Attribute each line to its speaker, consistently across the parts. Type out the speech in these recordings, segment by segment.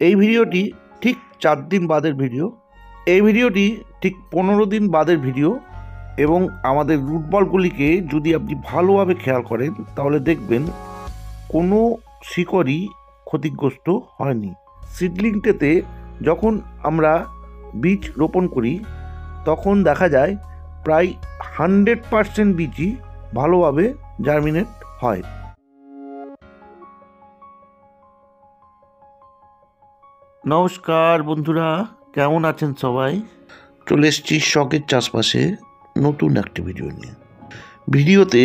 Speaker 1: এই ভিডিওটি ঠিক 4 দিন বাদের ভিডিও। এই ভিডিওটি ঠিক 15 দিন বাদের ভিডিও এবং আমাদের রুট বলগুলিকে যদি আপনি ভালোভাবে খেয়াল করেন তাহলে দেখবেন কোনো শিকড়ই ক্ষতিগ্রস্ত হয়নি। সিডলিংটাতে যখন আমরা বীজ রোপণ করি তখন দেখা যায় প্রায় 100% বীজই ভালোভাবে জার্মিনেট হয়। নমস্কার বন্ধুরা, কেমন আছেন সবাই? চলে এসেছি শখের চাষবাসে নতুন একটি ভিডিও নিয়ে। ভিডিওতে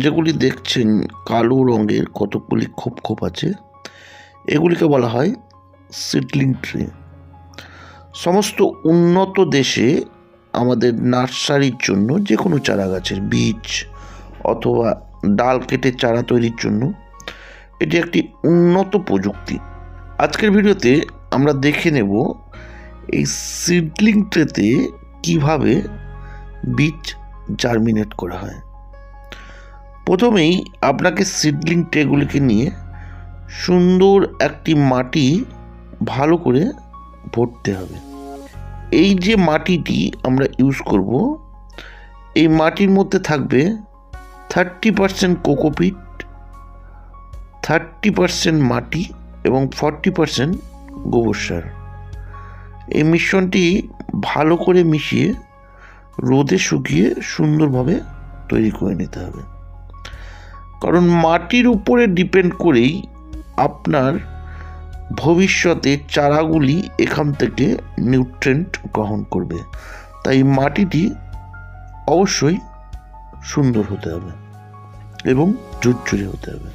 Speaker 1: যেগুলি দেখছেন কালো রঙের কতগুলি খোপ খোপ আছে, এগুলিকে বলা হয় সিডলিং ট্রি। সমস্ত উন্নত দেশে আমাদের নার্সারির জন্য যে কোনো চারা গাছের বীজ অথবা ডাল কেটে চারা তৈরির জন্য এটি একটি উন্নত প্রযুক্তি। আজকের ভিডিওতে আমরা দেখে নেব এই সিডলিং ট্রেতে কীভাবে বীজ জার্মিনেট করা হয়। প্রথমেই আপনাকে সিডলিং ট্রেগুলিকে নিয়ে সুন্দর একটি মাটি ভালো করে ভরতে হবে। এই যে মাটিটি আমরা ইউজ করব, এই মাটির মধ্যে থাকবে 30% কোকোপিট, 30% মাটি এবং 40% গোবর সার। এই মিশ্রণটি ভালো করে মিশিয়ে রোদে শুকিয়ে সুন্দরভাবে তৈরি করে নিতে হবে, কারণ মাটির উপরে ডিপেন্ড করেই আপনার ভবিষ্যতে চারাগুলি এখান থেকে নিউট্রিয়েন্ট গ্রহণ করবে। তাই মাটিটি অবশ্যই সুন্দর হতে হবে এবং ঝুরঝুরে হতে হবে।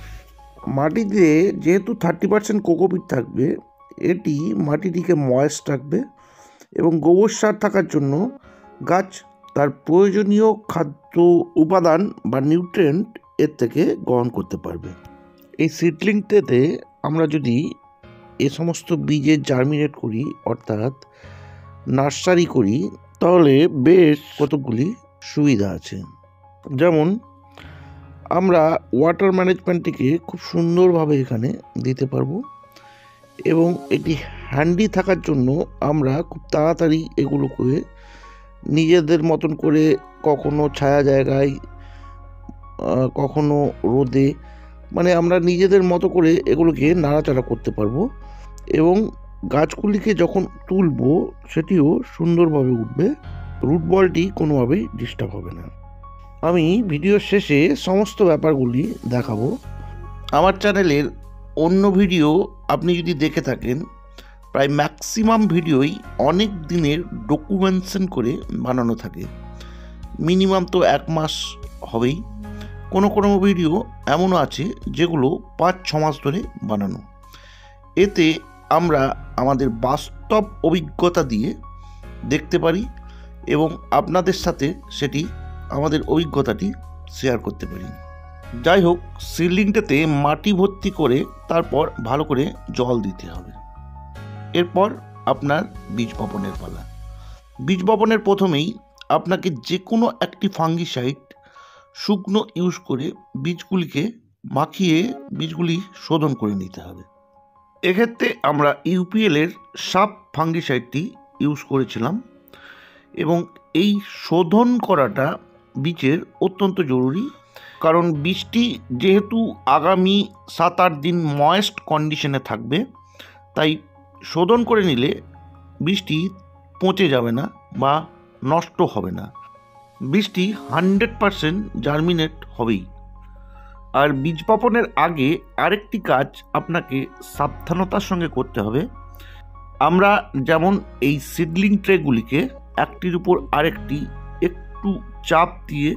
Speaker 1: মাটিতে যেহেতু 30% কোকোপিট থাকবে, এটি মাটিটিকে ময়েস্ট রাখবে এবং গোবর সার থাকার জন্য গাছ তার প্রয়োজনীয় খাদ্য উপাদান বা নিউট্রিয়েন্ট এর থেকে গ্রহণ করতে পারবে। এই সিডলিংটাতে আমরা যদি এ সমস্ত বীজের জার্মিনেট করি অর্থাৎ নার্সারি করি, তাহলে বেশ কতগুলি সুবিধা আছে। যেমন আমরা ওয়াটার ম্যানেজমেন্টটিকে খুব সুন্দরভাবে এখানে দিতে পারবো এবং এটি হ্যান্ডি থাকার জন্য আমরা খুব তাড়াতাড়ি এগুলোকে নিজেদের মতন করে কখনো ছায়া জায়গায়, কখনো রোদে, মানে আমরা নিজেদের মতো করে এগুলোকে নাড়াচাড়া করতে পারবো এবং গাছগুলিকে যখন তুলবো সেটিও সুন্দরভাবে উঠবে। রুট বলটি কোনোভাবেই ডিস্টার্ব হবে না। আমি ভিডিওর শেষে সমস্ত ব্যাপারগুলি দেখাবো। আমার চ্যানেলের অন্য ভিডিও আপনি যদি দেখে থাকেন, প্রায় ম্যাক্সিমাম ভিডিওই অনেক দিনের ডকুমেন্টেশন করে বানানো থাকে, মিনিমাম তো 1 মাস হবেই। কোনো কোনো ভিডিও এমনও আছে যেগুলো 5-6 মাস ধরে বানানো। এতে আমরা আমাদের বাস্তব অভিজ্ঞতা দিয়ে দেখতে পারি এবং আপনাদের সাথে সেটি আমাদের অভিজ্ঞতাটি শেয়ার করতে পারি। যাই হোক, সিডলিংটাতে মাটি ভর্তি করে তারপর ভালো করে জল দিতে হবে। এরপর আপনার বীজ বপনের পালা। বীজ বপনের প্রথমেই আপনাকে যে কোনো একটি ফাঙ্গিসাইড শুকনো ইউজ করে বীজগুলিকে মাখিয়ে বীজগুলি শোধন করে নিতে হবে। এক্ষেত্রে আমরা ইউপিএলের সাপ ফাঙ্গিসাইডটি ইউজ করেছিলাম এবং এই শোধন করাটা বীজের অত্যন্ত জরুরি, কারণ বীজটি যেহেতু আগামী 7-8 দিন ময়েস্ট কন্ডিশনে থাকবে, তাই শোধন করে নিলে বীজটি পচে যাবে না বা নষ্ট হবে না। বীজটি 100% জার্মিনেট হবেই। আর বীজ বপনের আগে আরেকটি কাজ আপনাকে সাবধানতার সঙ্গে করতে হবে। আমরা যেমন এই সিডলিং ট্রেগুলিকে একটির উপর আরেকটি একটু চাপ দিয়ে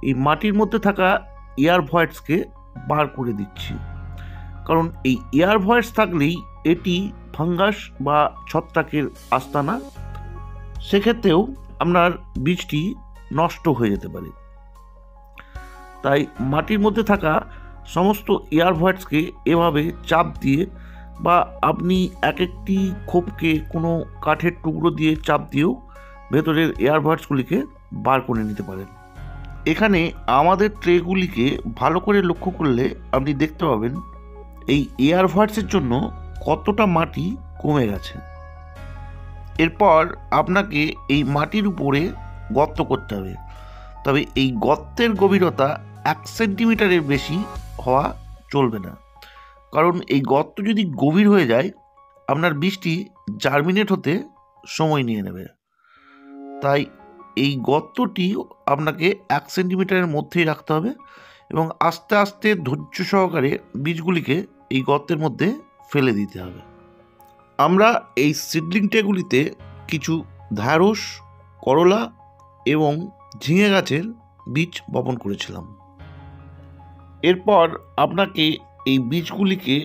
Speaker 1: এই মাটির মধ্যে থাকা এয়ার ভয়েডসকে বার করে দিচ্ছি, কারণ এই এয়ার ভয়েডস থাকলেই এটি ফাঙ্গাস বা ছত্রাকের আস্তানা, সেক্ষেত্রেও আপনার বীজটি নষ্ট হয়ে যেতে পারে। তাই মাটির মধ্যে থাকা সমস্ত এয়ার ভয়েডসকে এভাবে চাপ দিয়ে বা আপনি এক একটি খোপকে কোনো কাঠের টুকরো দিয়ে চাপ দিয়েও ভেতরের এয়ার ভয়েডসগুলিকে বার করে নিতে পারেন। এখানে আমাদের ট্রেগুলিকে ভালো করে লক্ষ্য করলে আপনি দেখতে পাবেন এই এয়ার ভয়েডসের জন্য কতটা মাটি কমে গেছে। এরপর আপনাকে এই মাটির উপরে গর্ত করতে হবে, তবে এই গর্তের গভীরতা 1 সেন্টিমিটারের বেশি হওয়া চলবে না, কারণ এই গর্ত যদি গভীর হয়ে যায় আপনার বীজটি জার্মিনেট হতে সময় নিয়ে নেবে। তাই এই গর্তটি আপনাকে 1 সেন্টিমিটারের মধ্যেই রাখতে হবে এবং আস্তে আস্তে ধৈর্য সহকারে বীজগুলিকে এই গর্তের মধ্যে ফেলে দিতে হবে। আমরা এই সিডলিং ট্রেগুলিতে কিছু ঢ্যাঁড়স, করলা এবং ঝিঙে গাছের বীজ বপন করেছিলাম। এরপর আপনাকে এই বীজগুলিকে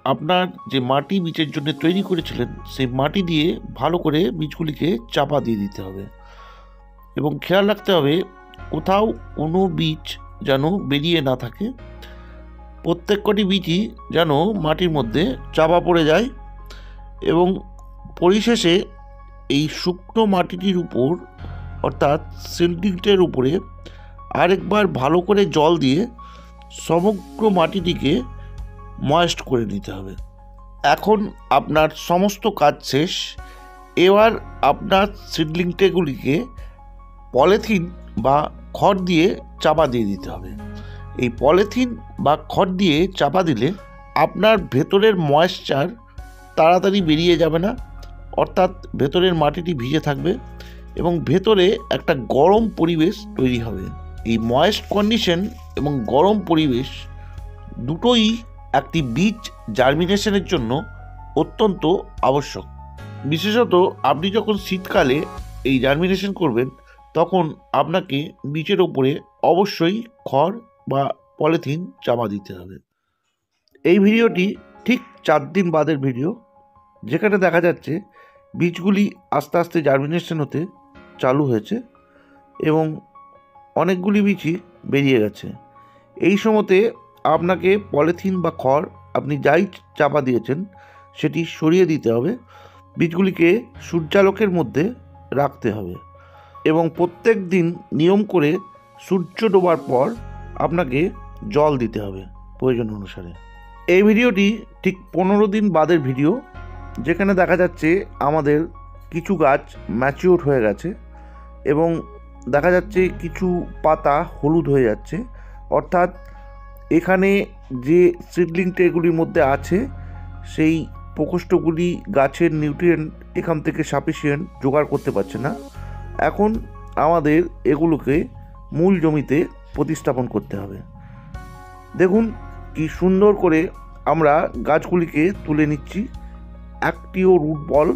Speaker 1: আপনার যে মাটি বীজের জন্য তৈরি করেছিলেন সেই মাটি দিয়ে ভালো করে বীজগুলিকে চাপা দিয়ে দিতে হবে এবং খেয়াল রাখতে হবে কোথাও কোনো বীজ যেন বেরিয়ে না থাকে। প্রত্যেক কটি বীজই যেন মাটির মধ্যে চাপা পড়ে যায় এবং পরিশেষে এই শুকনো মাটিটির উপর অর্থাৎ সিডলিংটের উপরে আরেকবার ভালো করে জল দিয়ে সমগ্র মাটিটিকে ময়েস্ট করে নিতে হবে। এখন আপনার সমস্ত কাজ শেষ। এবার আপনার সিডলিং ট্রেগুলিকে পলিথিন বা খড় দিয়ে চাপা দিয়ে দিতে হবে। এই পলিথিন বা খড় দিয়ে চাপা দিলে আপনার ভেতরের ময়েশ্চার তাড়াতাড়ি বেরিয়ে যাবে না, অর্থাৎ ভেতরের মাটিটি ভিজে থাকবে এবং ভেতরে একটা গরম পরিবেশ তৈরি হবে। এই ময়েস্ট কন্ডিশন এবং গরম পরিবেশ দুটোই একটি বীজ জার্মিনেশনের জন্য অত্যন্ত আবশ্যক। বিশেষত আপনি যখন শীতকালে এই জার্মিনেশন করবেন তখন আপনাকে বীজের ওপরে অবশ্যই খড় বা পলিথিন চাপা দিতে হবে। এই ভিডিওটি ঠিক 4 দিন বাদের ভিডিও, যেখানে দেখা যাচ্ছে বীজগুলি আস্তে আস্তে জার্মিনেশন হতে চালু হয়েছে এবং অনেকগুলি বীজই বেরিয়ে গেছে। এই সময়তে আপনাকে পলিথিন বা খড় আপনি যাই চাপা দিয়েছেন সেটি সরিয়ে দিতে হবে, বীজগুলিকে সূর্যালোকের মধ্যে রাখতে হবে এবং প্রত্যেক দিন নিয়ম করে সূর্য ডোবার পর আপনাকে জল দিতে হবে প্রয়োজন অনুসারে। এই ভিডিওটি ঠিক 15 দিন বাদের ভিডিও, যেখানে দেখা যাচ্ছে আমাদের কিছু গাছ ম্যাচিওর হয়ে গেছে এবং দেখা যাচ্ছে কিছু পাতা হলুদ হয়ে যাচ্ছে, অর্থাৎ এখানে যে সিডলিং ট্রেগুলির মধ্যে আছে সেই প্রকোষ্ঠগুলি গাছের নিউট্রিয়েন্ট এখান থেকে সাফিসিয়েন্ট জোগাড় করতে পারছে না। এখন আমাদের এগুলোকে মূল জমিতে প্রতিস্থাপন করতে হবে। দেখুন কি সুন্দর করে আমরা গাছগুলিকে তুলে নিচ্ছি, একটিও রুট বল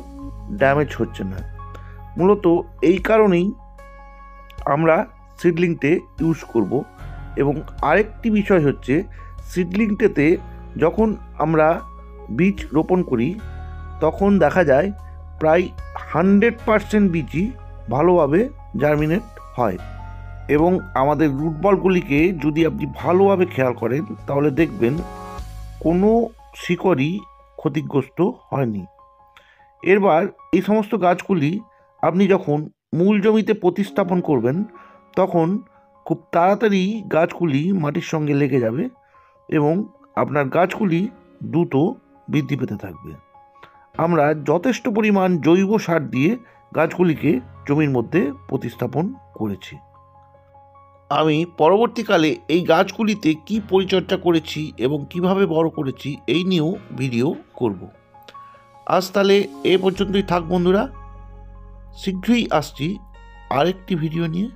Speaker 1: ড্যামেজ হচ্ছে না। মূলত এই কারণেই আমরা সিডলিংটে ইউজ করব। এবং আরেকটি বিষয় হচ্ছে সিডলিংটেতে যখন আমরা বীজ রোপণ করি তখন দেখা যায় প্রায় 100% বীজই ভালোভাবে জার্মিনেট হয় এবং আমাদের রুট বলগুলিকে যদি আপনি ভালোভাবে খেয়াল করেন তাহলে দেখবেন কোনো শিকড়ই ক্ষতিগ্রস্ত হয়নি। এবার এই সমস্ত গাছগুলি আপনি যখন মূল জমিতে প্রতিস্থাপন করবেন তখন খুব তাড়াতাড়ি গাছগুলি মাটির সঙ্গে লেগে যাবে এবং আপনার গাছগুলি দ্রুত বৃদ্ধি পেতে থাকবে। আমরা যথেষ্ট পরিমাণ জৈব সার দিয়ে গাছগুলিকে জমির মধ্যে প্রতিস্থাপন করেছি। আমি পরবর্তীকালে এই গাছগুলিতে কি পরিচর্যা করেছি এবং কিভাবে বড় করেছি এই নিয়েও ভিডিও করব। আজ তাহলে এ পর্যন্তই থাক বন্ধুরা, শীঘ্রই আসছি আরেকটি ভিডিও নিয়ে।